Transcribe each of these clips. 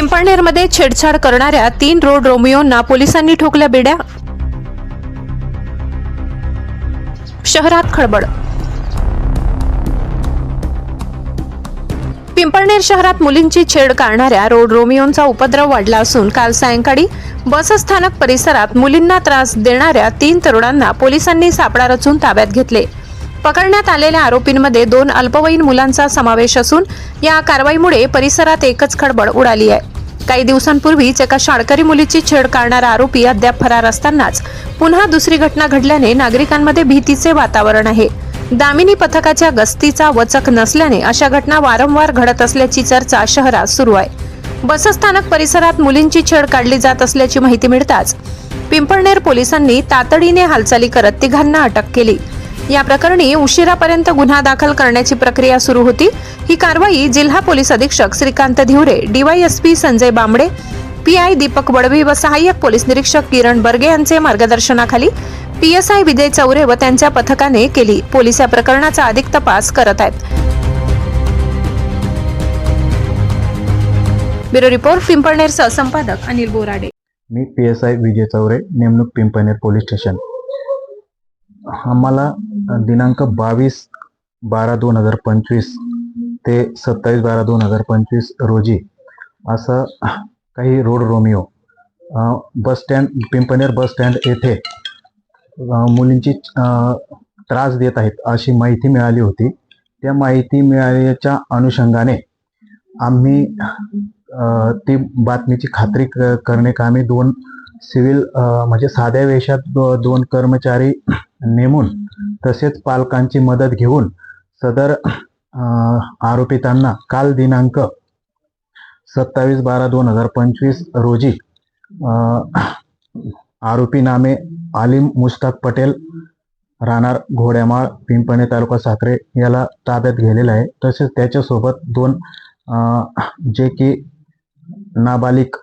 पिंपळनेरमध्ये छेडछाड करणाऱ्या 3 रोड रोमियोंना पोलिसांनी ठोकल्या बेड्या. शहरात खळबळ. पिंपळनेर शहरात मुलींची छेड काढणाऱ्या रोड रोमियोंचा उपद्रव वाढला असून काल सायंकाळी बसस्थानक परिसरात मुलींना त्रास देणाऱ्या 3 तरुणांना पोलिसांनी सापळा रचून ताब्यात घेतले. पकडण्यात आलेल्या आरोपींमध्ये 2 अल्पवयीन मुलांचा समावेश असून या कारवाईमुळे परिसरात एकच खळबळ उडाली आहे. काही दिवसांपूर्वीच एका शाळकरी मुलीची छेड काढणारा आरोपी अद्याप फरार असतानाच पुन्हा दुसरी घटना घडल्याने नागरिकांमध्ये भीतीचे वातावरण आहे. दामिनी पथकाच्या गस्तीचा वचक नसल्याने अशा घटना वारंवार घडत असल्याची चर्चा शहरात सुरू आहे. बसस्थानक परिसरात मुलींची छेड काढली जात असल्याची माहिती मिळताच पिंपळनेर पोलिसांनी तातडीने हालचाली करत तिघांना अटक केली. या प्रकरणी उशिरापर्यंत गुन्हा दाखल करण्याची प्रक्रिया सुरू होती. ही कारवाई जिल्हा पोलीस अधीक्षक श्रीकांत धिवरे, डीवायएसपी संजय बांबडे, पीआय दीपक वडवी व सहाय्यक पोलीस निरीक्षक किरण बर्गे यांचे मार्गदर्शनाखाली पीएसआय विजय चौरे व त्यांच्या पथकाने केली. पोलीस या प्रकरणाचा अधिक तपास करत आहेत. ब्युरो रिपोर्ट, पिंपळनेर सहसंपादक अनिल बोराडे. मी पीएसआय विजय चौरे, नेमणूक पिंपळनेर पोलीस स्टेशन. आम्हाला दिनांक 22/12/2025 ते 27/12/2025 रोजी असं काही road Romeo Pimpalner bus stand येथे मुलींची त्रास देत आहेत अशी माहिती मिळाली होती. त्या माहिती मिळाल्याच्या अनुषंगाने आम्ही ती बातमीची खात्री करण्याकामी 2 सिव्हिल म्हणजे साध्या वेशात 2 कर्मचारी नेमून तसेच पालकांची मदत घेऊन सदर आरोपितांना काल दिनांक 27/12/2025 रोजी आरोपी नामे आलिम मुश्ताक पटेल, राहणार घोड्यामाळ, पिंपळनेर तालुका साक्रे याला ताब्यात घेतलेला आहे. तसेच त्याच्यासोबत 2 जे की नाबालिक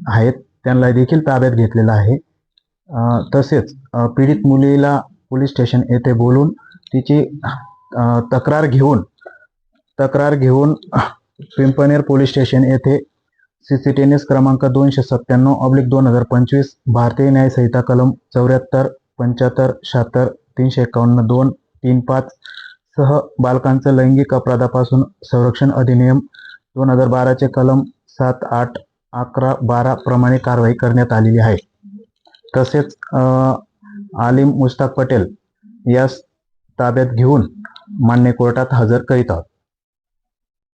आहेत त्यांना देखील ताब्यात घेतलेला आहे. तसेच पीडित मुलीला पोलीस स्टेशन येथे बोलून तिची तक्रार घेऊन पिंपळनेर पोलीस स्टेशन येथे CCTNS क्रमांक 297/2025 भारतीय न्याय संहिता कलम 74, 75, 76, 351, 2, 3, 5 सह बालकांचं लैंगिक अपराधापासून संरक्षण अधिनियम 2012 चे कलम 7, 8, 11, 12 प्रमाणे कारवाई करण्यात आलेली आहे. तसेच आलिम मुश्ताक पटेल यास ताब्यात घेऊन मान्य कोर्टात हजर करीत आहोत.